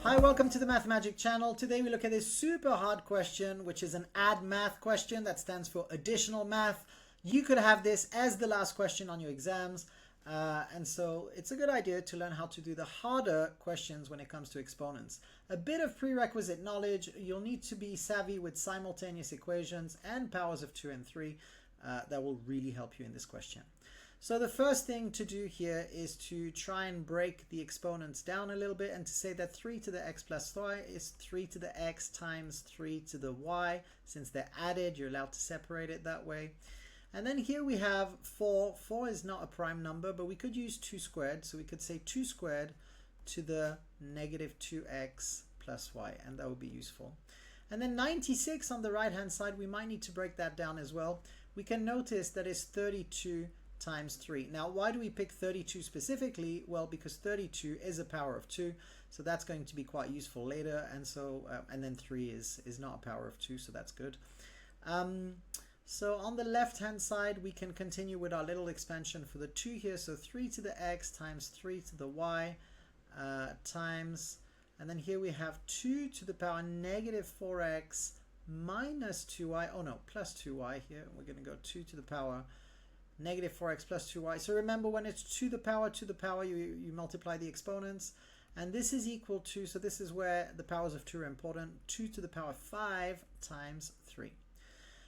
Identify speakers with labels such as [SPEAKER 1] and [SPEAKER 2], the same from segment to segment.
[SPEAKER 1] Hi, welcome to the Mathemagic channel. Today we look at this super hard question, which is an add math question. That stands for additional math. You could have this as the last question on your exams. And so it's a good idea to learn how to do the harder questions when it comes to exponents. A bit of prerequisite knowledge. You'll need to be savvy with simultaneous equations and powers of 2 and 3. That will really help you in this question. So the first thing to do here is to try and break the exponents down a little bit and to say that 3 to the x plus y is 3 to the x times 3 to the y. Since they're added, you're allowed to separate it that way. And then here we have 4. 4 is not a prime number, but we could use 2 squared. So we could say 2 squared to the negative 2x plus y, and that would be useful. And then 96 on the right-hand side, we might need to break that down as well. We can notice that it's 32 times 3. Now, why do we pick 32 specifically? Well, because 32 is a power of 2, so that's going to be quite useful later. And so, and then 3 is not a power of 2, so that's good. So on the left-hand side, we can continue with our little expansion for the 2 here. So 3 to the x times 3 to the y times, and then here we have 2 to the power negative 4x minus 2y. Oh no, plus 2y here. We're going to go 2 to the power negative 4x plus 2y. So remember, when it's to the power, you multiply the exponents. And this is equal to, so this is where the powers of 2 are important, 2 to the power 5 times 3.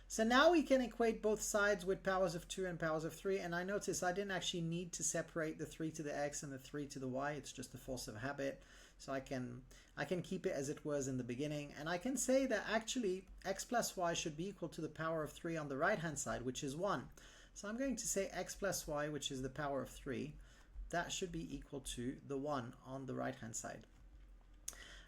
[SPEAKER 1] So now we can equate both sides with powers of 2 and powers of 3. And I notice I didn't actually need to separate the 3 to the x and the 3 to the y. It's just a force of habit. So I can keep it as it was in the beginning. And I can say that actually x plus y should be equal to the power of 3 on the right-hand side, which is 1. So I'm going to say x plus y, which is the power of 3, that should be equal to the 1 on the right-hand side.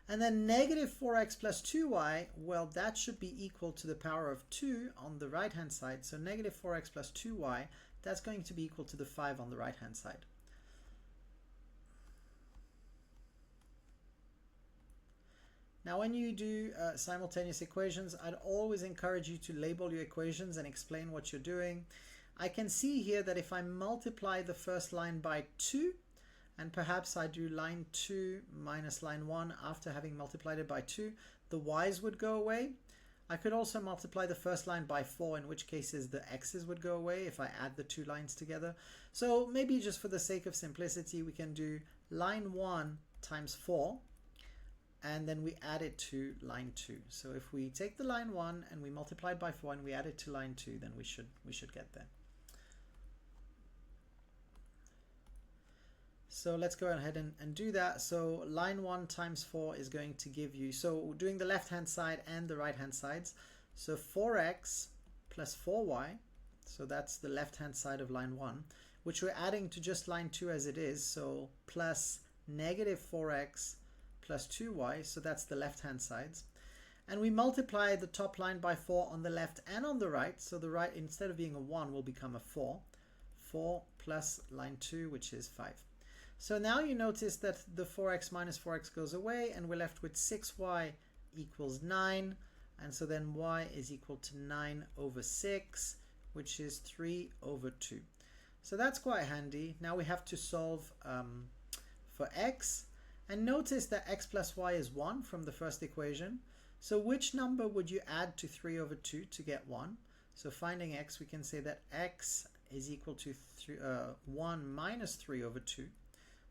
[SPEAKER 1] And then negative 4x plus 2y, well, that should be equal to the power of 2 on the right-hand side. So negative 4x plus 2y, that's going to be equal to the 5 on the right-hand side. Now, when you do simultaneous equations, I'd always encourage you to label your equations and explain what you're doing. I can see here that if I multiply the first line by 2, and perhaps I do line 2 minus line 1 after having multiplied it by 2, the y's would go away. I could also multiply the first line by 4, in which cases the x's would go away if I add the 2 lines together. So maybe just for the sake of simplicity, we can do line 1 times 4, and then we add it to line 2. So if we take the line 1 and we multiply it by 4 and we add it to line 2, then we should get there. So let's go ahead and do that. So line 1 times 4 is going to give you, so doing the left-hand side and the right-hand sides. So 4x plus 4y, so that's the left-hand side of line 1, which we're adding to just line 2 as it is. So plus negative 4x plus 2y, so that's the left-hand sides. And we multiply the top line by 4 on the left and on the right. So the right, instead of being a 1, will become a 4. 4 plus line 2, which is 5. So now you notice that the 4x minus 4x goes away, and we're left with 6y equals 9. And so then y is equal to 9 over 6, which is 3 over 2. So that's quite handy. Now we have to solve for x. And notice that x plus y is 1 from the first equation. So which number would you add to 3 over 2 to get 1? So finding x, we can say that x is equal to 1 minus 3 over 2.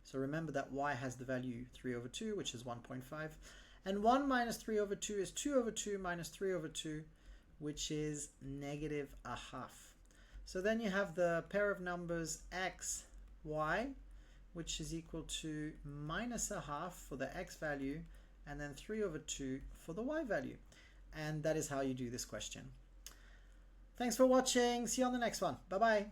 [SPEAKER 1] So remember that y has the value 3 over 2, which is 1.5. And 1 minus 3 over 2 is 2 over 2 minus 3 over 2, which is negative a half. So then you have the pair of numbers x, y, which is equal to minus a half for the x value, and then 3 over 2 for the y value. And that is how you do this question. Thanks for watching. See you on the next one. Bye-bye.